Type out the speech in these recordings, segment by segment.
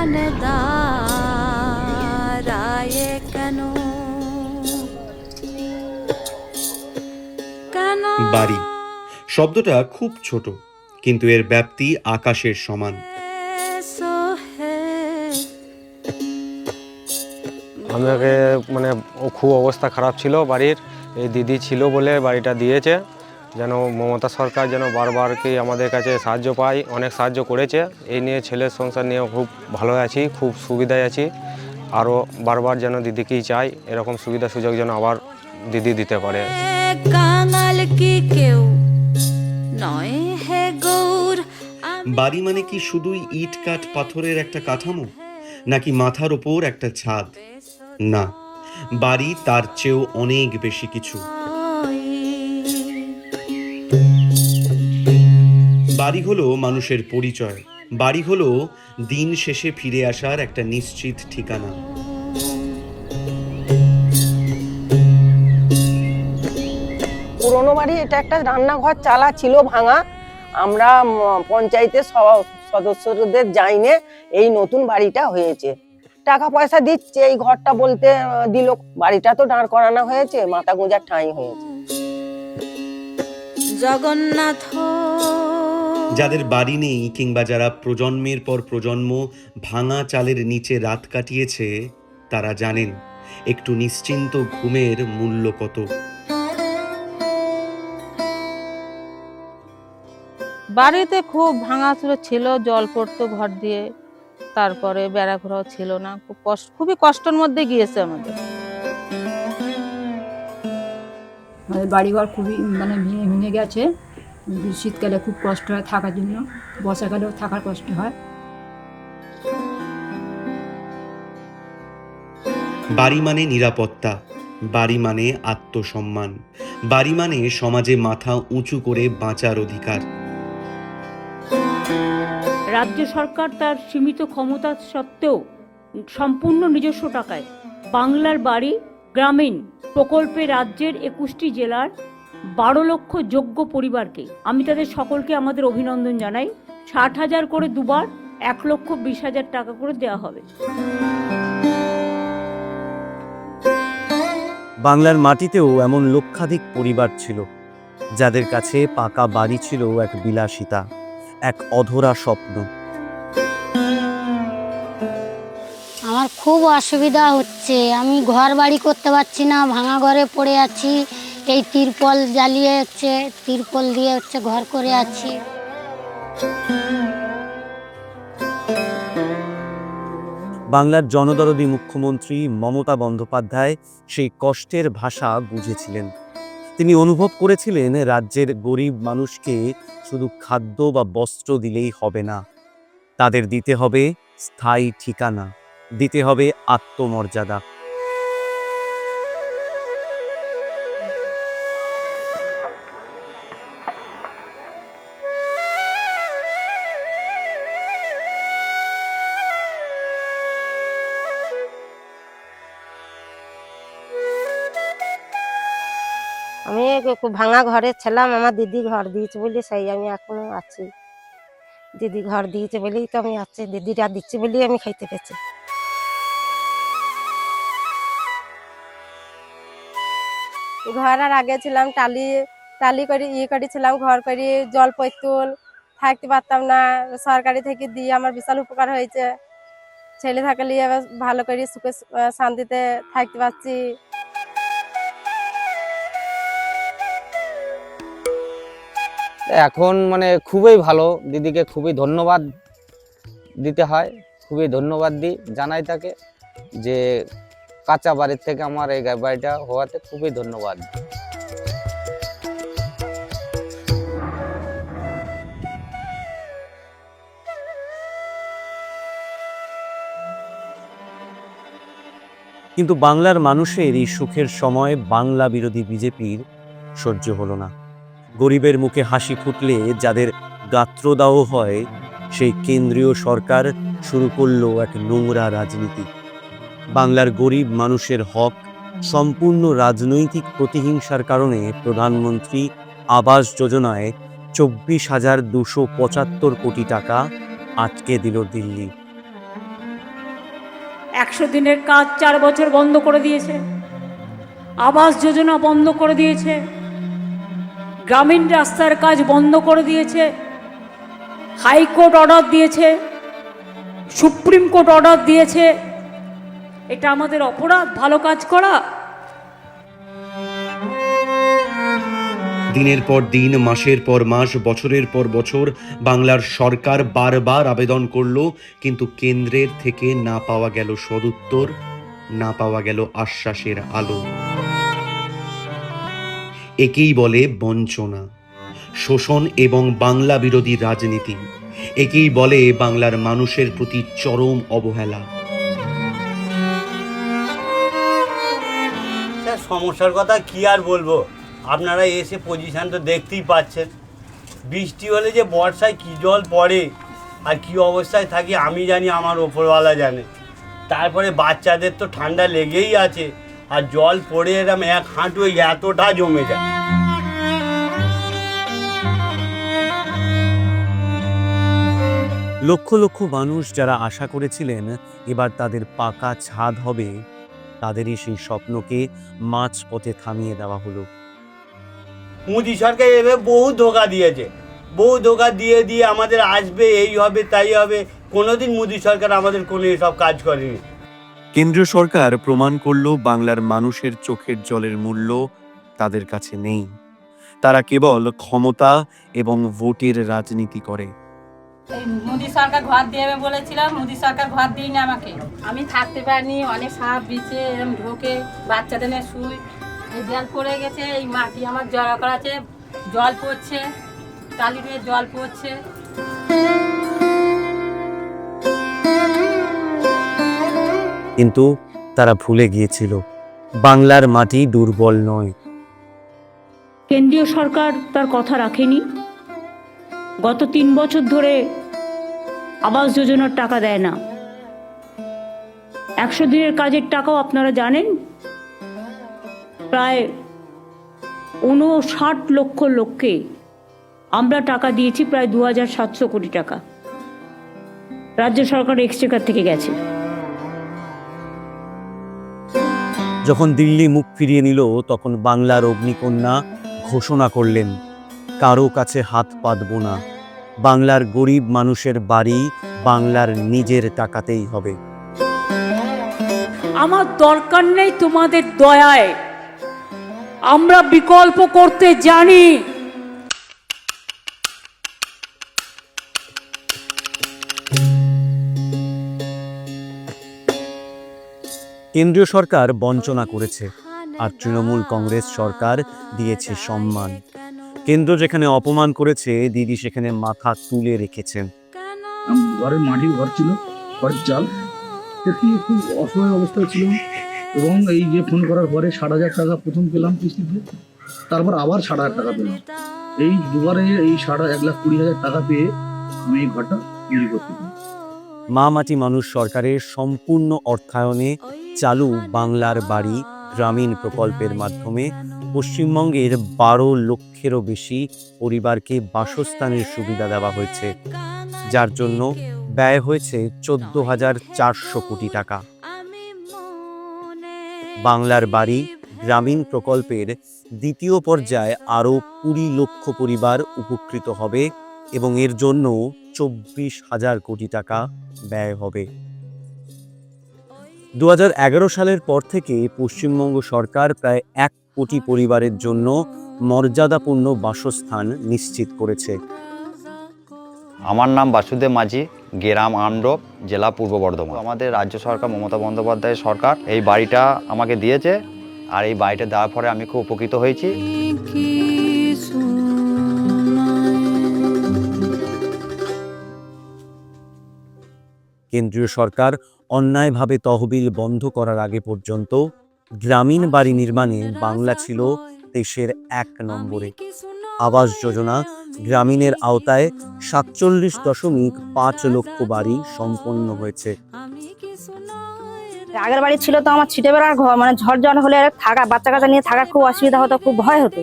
এখানে দাঁড়ায়ে কেন কেন বাড়ি শব্দটা খুব ছোট, কিন্তু এর ব্যাপ্তি আকাশের সমান। সোহে আমাকে মানে খুব অবস্থা খারাপ ছিল বাড়ির। এই দিদি ছিল বলে বাড়িটা দিয়েছে। যেন মমতা সরকার যেন বারবারকে আমাদের কাছে সাহায্য পাই, অনেক সাহায্য করেছে। এই নিয়ে ছেলের সংসার নিয়ে খুব ভালো আছি, খুব সুবিধায় আছি। আরও বারবার যেন দিদিকেই চাই, এরকম সুবিধা সুযোগ যেন আবার দিদি দিতে পারে। কাঙাল কি কেউ নয় হে গৌর বাড়ি মানে কি শুধুই ইট কাঠ পাথরের একটা কাঠামো, নাকি মাথার ওপর একটা ছাদ? না, বাড়ি তার চেয়েও অনেক বেশি কিছু। বাড়ি হলো মানুষের পরিচয়। বাড়ি হলো দিন শেষে ফিরে আসার একটা নিশ্চিত ঠিকানা। পুরনো বাড়ি, এটা একটা রান্নাঘর চালা ছিল ভাঙা। আমরা পঞ্চায়েতের সদস্যদের জাইনে এই নতুন বাড়িটা হয়েছে। টাকা পয়সা দিচ্ছে এই ঘরটা বলতে দিল, বাড়িটা তো দাঁড় করানো হয়েছে, মাথা গোঁজার ঠাঁই হয়েছে। জগন্নাথ যাদের বাড়ি নেই কিংবা যারা প্রজন্মের পর প্রজন্ম ভাঙা চালের নিচে রাত কাটিয়েছে, তারা জানেন একটু নিশ্চিন্ত ঘুমের মূল্য কত। বাড়িতে খুব ভাঙাচুরো ছিল, জল পড়তো ঘর দিয়ে, তারপরে বেড়াঘোরাও ছিল না, খুবই কষ্টের মধ্যে গিয়েছে আমাদের। আমাদের বাড়িঘর খুবই ভেঙে ভেঙে গেছে। শীতকালে খুব কষ্ট হয় থাকার জন্য, বর্ষাকালেও থাকার কষ্ট হয়। বাড়ি মানে নিরাপত্তা, বাড়ি মানে আত্মসম্মান, বাড়ি মানে সমাজে মাথা উঁচু করে বাঁচার অধিকার। রাজ্য সরকার তার সীমিত ক্ষমতা সত্ত্বেও সম্পূর্ণ নিজস্ব টাকায় বাংলার বাড়ি গ্রামীণ প্রকল্পে রাজ্যের 21টি জেলার 12 লক্ষ যোগ্য পরিবারকে আমি তাদের সকলকে আমাদের অভিনন্দন জানাই। 60,000 করে দুবার 1,20,000 টাকা করে দেওয়া হবে। বাংলার মাটিতেও এমন লক্ষাধিক পরিবার ছিল যাদের কাছে পাকা বাড়ি ছিল এক বিলাসিতা, এক অধরা স্বপ্ন। আমার খুব অসুবিধা হচ্ছে, আমি ঘর বাড়ি করতে পারছি না, ভাঙা ঘরে পড়ে আছি। এই তিরপল জ্বালিয়ে তিরপল দিয়ে ঘর করে আছি। বাংলার জনদরদী মুখ্যমন্ত্রী মমতা বন্দ্যোপাধ্যায় সেই কষ্টের ভাষা বুঝেছিলেন। তিনি অনুভব করেছিলেন রাজ্যের গরিব মানুষকে শুধু খাদ্য বা বস্ত্র দিলেই হবে না, তাদের দিতে হবে স্থায়ী ঠিকানা, দিতে হবে আত্মমর্যাদা। আমি ভাঙা ঘরে ছিলাম, আমার দিদি ঘর দিয়েছে বলে সেই আমি এখনো আছি। দিদি ঘর দিয়েছে বলেই তো আমি আছি, দিদিরা দিচ্ছে বলেই আমি খাইতে পেয়েছি। ঘর আর আগে ছিলাম টালি টালি করে করেছিলাম, ঘর করে জল পৈতুল থাকতে পারতাম না। সরকারি থেকে দিয়ে আমার বিশাল উপকার হয়েছে। ছেলে থাকলে ভালো করে সুখে শান্তিতে থাকতে পারছি। এখন খুবই ভালো, দিদিকে খুবই ধন্যবাদ দিতে হয়, খুবই ধন্যবাদ দিই, জানাই তাকে যে কাঁচা বাড়ির থেকে আমার এই বাড়িটা হওয়াতে খুবই ধন্যবাদ। কিন্তু বাংলার মানুষের এই সুখের সময় বাংলা বিরোধী বিজেপির সহ্য হলো না। গরিবের মুখে হাসি ফুটলে যাদের গাত্রদাহ হয়, সেই কেন্দ্রীয় সরকার শুরু করলো এক নোংরা রাজনীতি। বাংলার গরিব মানুষের হক সম্পূর্ণ রাজনৈতিক প্রতিহিংসার কারণে প্রধানমন্ত্রী আবাস যোজনায় 24,275 কোটি টাকা আটকে দিল দিল্লি। 100 দিনের কাজ 4 বছর বন্ধ করে দিয়েছে, আবাস যোজনা বন্ধ করে দিয়েছে, গ্রামীণ রাস্তার কাজ বন্ধ করে দিয়েছে, হাইকোর্ট অর্ডার দিয়েছে, সুপ্রিম কোর্ট অর্ডার দিয়েছে। এটা আমাদের অপরাধ ভালো কাজ করা? দিনের পর দিন, মাসের পর মাস, বছরের পর বছর বাংলার সরকার বারবার আবেদন করল, কিন্তু কেন্দ্রের থেকে না পাওয়া গেল সদুত্তর, না পাওয়া গেল আশ্বাসের আলো। একেই বলে বঞ্চনা, শোষণ এবং বাংলা বিরোধী রাজনীতি। একেই বলে বাংলার মানুষের প্রতি চরম অবহেলা। স্যার, সমস্যার কথা কি আর বলবো, আপনারা এসে পজিশন তো দেখতেই পাচ্ছেন। বৃষ্টি হলে যে বর্ষায় কি জল পড়ে আর কি অবস্থায় থাকি আমি জানি, আমার ওপরওয়ালা জানে। তারপরে বাচ্চাদের তো ঠান্ডা লেগেই আছে, আর জল পড়ে এরম 1 হাঁটু এতটা জমে যায়। লক্ষ লক্ষ মানুষ যারা আশা করেছিলেন এবার তাদের পাকা ছাদ হবে, তাদেরই সেই স্বপ্নকে মাঝপথে থামিয়ে দেওয়া হলো। মোদি সরকার এভাবে বহু ধোঁকা দিয়েছে, বহু ধোঁকা দিয়ে দিয়ে আমাদের আসবে, এই হবে তাই হবে। কোনোদিন মোদি সরকার আমাদের কোনো এসব কাজ করেনি। কেন্দ্রীয় সরকার প্রমাণ করলো বাংলার মানুষের চোখের জলের মূল্য তাদের কাছে নেই। তারা কেবল ক্ষমতা এবং ভোটের রাজনীতি করে। এই মোদি সরকার ঘর দেবে বলেছিলাম, মোদি সরকার ঘর দিইনি আমাকে। আমি থাকতে পারিনি, অনেক সাপ বিছে এরকম ঢোকে, বাচ্চাদের নিয়ে শুই। এই জল পড়ে গেছে, এই মাটি আমার জড়া করা আছে, জল পড়ছে, টালি দিয়ে জল পড়ছে। কিন্তু তারা ভুলে গিয়েছিল বাংলার মাটি দুর্বল নয়। কেন্দ্রীয় সরকার তার কথা রাখেনি। গত 3 বছর ধরে আবাস যোজনার টাকা দেয় না। 100 দিনের কাজের টাকাও আপনারা জানেন, প্রায় 59 লক্ষ লোককে আমরা টাকা দিয়েছি, প্রায় 2700 কোটি টাকা রাজ্য সরকার এক্সচেকার থেকে গেছে। যখন দিল্লি মুখ ফিরিয়ে নিল, তখন বাংলার অগ্নিকন্যা ঘোষণা করলেন, কারো কাছে হাত পাতব না, বাংলার গরিব মানুষের বাড়ি বাংলার নিজের টাকাতেই হবে। আমার দরকার নেই তোমাদের দয়ায়, আমরা বিকল্প করতে জানি। কেন্দ্রীয় সরকার বঞ্চনা করেছে, আর তৃণমূল কংগ্রেস সরকার দিয়েছে সম্মান। কেন্দ্র যেখানে অপমান করেছে, দিদি সেখানে মাথা তুলে রেখেছেন। ঘরের মাটির ঘর ছিল, ঘরের চাল, সত্যি খুব অসহায় অবস্থায় ছিল। এবং এই যে ফোন করার পরে 60,000 টাকা প্রথম পেলাম কিস্তিতে, তারপর আবার 60,000 টাকা পেলাম। এই দুবারে এই 1,20,000 টাকা পেয়ে আমি এই ঘরটা তৈরি করতে পারি। মা মাটি মানুষ সরকারের সম্পূর্ণ অর্থায়নে চালু বাংলার বাড়ি গ্রামীণ প্রকল্পের মাধ্যমে পশ্চিমবঙ্গের 12 লক্ষেরও বেশি পরিবারকে বাসস্থানের সুবিধা দেওয়া হয়েছে, যার জন্য ব্যয় হয়েছে 14,400 কোটি টাকা। বাংলার বাড়ি গ্রামীণ প্রকল্পের দ্বিতীয় পর্যায়ে আরও 20 লক্ষ পরিবার উপকৃত হবে এবং এর জন্য 24,000 কোটি টাকা ব্যয় হবে। 2011 সালের পর থেকে পশ্চিমবঙ্গ সরকার প্রায় 1 কোটি পরিবারের জন্য মর্যাদাপূর্ণ বাসস্থান নিশ্চিত করেছে। আমার নাম বাসুদেব মাঝি, গ্রাম আমডোব, জেলা পূর্ব বর্ধমান। আমাদের রাজ্য সরকার মমতা বন্দ্যোপাধ্যায় সরকার এই বাড়িটা আমাকে দিয়েছে, আর এই বাড়িটা দেওয়ার পরে আমি খুব উপকৃত হয়েছি। কেন্দ্রীয় সরকার অন্যায়ভাবে তহবিল বন্ধ করার আগে পর্যন্ত গ্রামীণ বাড়ি নির্মাণে বাংলা ছিল দেশের 1 নম্বরে। আবাস যোজনা গ্রামীণের আওতায় 47.5 লক্ষ বাড়ি সম্পন্ন হয়েছে। আগের বাড়ি ছিল তো আমার ছিটে বেড়ার ঘর, মানে ঝড় জল হলে থাকা, বাচ্চা কাচ্চা নিয়ে থাকা খুব অসুবিধা হতো, খুব ভয় হতো।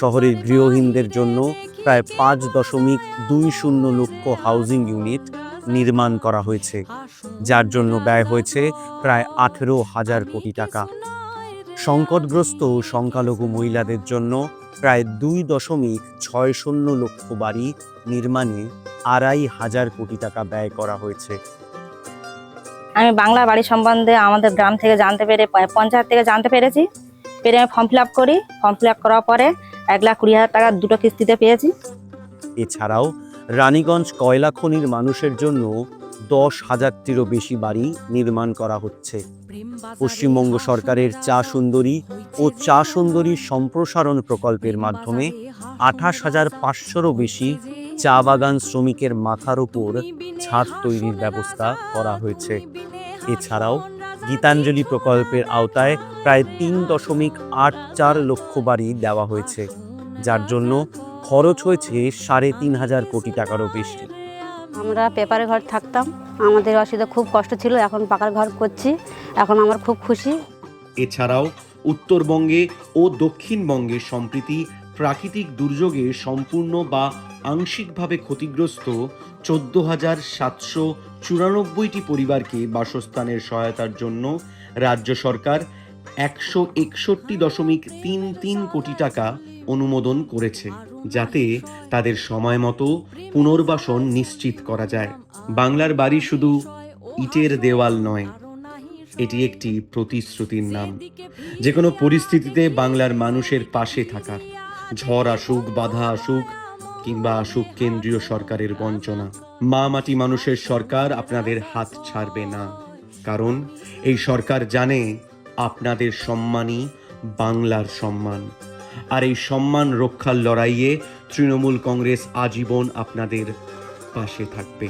শহরের গৃহহীনদের জন্য প্রায় 5.20 লক্ষ হাউজিং ইউনিট নির্মাণ করা হয়েছে, যার জন্য ব্যয় হয়েছে প্রায় 18,000 কোটি টাকা। সংকটগ্রস্ত সংখ্যালঘু মহিলাদের জন্য প্রায় 2.60 লক্ষ বাড়ি নির্মাণে 2,500 কোটি টাকা ব্যয় করা হয়েছে। আমি বাংলা বাড়ি সম্বন্ধে আমাদের গ্রাম থেকে জানতে পেরে, পঞ্চায়েত থেকে জানতে পেরেছি। পেরে আমি ফর্ম ফিল আপ করি। ফর্ম ফিল আপ করার পরে 1,20,000 টাকা 2টো কিস্তিতে পেয়েছি। এছাড়াও রানীগঞ্জ কয়লা খনির মানুষের জন্য 10,000টিরও বেশি বাড়ি নির্মাণ করা হচ্ছে। পশ্চিমবঙ্গ সরকারের চা সুন্দরী ও চা সুন্দরী সম্প্রসারণ প্রকল্পের মাধ্যমে 28,500রও বেশি চা বাগান শ্রমিকের মাথার উপর ছাদ তৈরির ব্যবস্থা করা হয়েছে। এছাড়াও গীতাঞ্জলি প্রকল্পের আওতায় প্রায় 3.84 লক্ষ বাড়ি দেওয়া হয়েছে, যার জন্য খরচ হয়েছে 3,500 কোটি টাকারও বেশি। আমরা পেপারে ঘর থাকতাম, আমাদের অসুবিধা খুব কষ্ট ছিল, এখন পাকার ঘর করছি, এখন আমার খুব খুশি। এছাড়াও উত্তরবঙ্গে ও দক্ষিণবঙ্গে সম্প্রতি প্রাকৃতিক দুর্যোগে সম্পূর্ণ বা আংশিকভাবে ক্ষতিগ্রস্ত 14,794টি পরিবারকে বাসস্থানের সহায়তার জন্য রাজ্য সরকার 161.33 কোটি টাকা অনুমোদন করেছে, যাতে তাদের সময় মতো পুনর্বাসন নিশ্চিত করা যায়। বাংলার বাড়ি শুধু ইটের দেওয়াল নয়, এটি একটি প্রতিশ্রুতির নাম। যে কোনো পরিস্থিতিতে বাংলার মানুষের পাশে থাকার, ঝড় আসুক, বাধা আসুক, কিংবা আসুক কেন্দ্রীয় সরকারের বঞ্চনা, মা মাটি মানুষের সরকার আপনাদের হাত ছাড়বে না। কারণ এই সরকার জানে আপনাদের সম্মানই বাংলার সম্মান, আর এই সম্মান রক্ষার লড়াইয়ে তৃণমূল কংগ্রেস আজীবন আপনাদের পাশে থাকবে।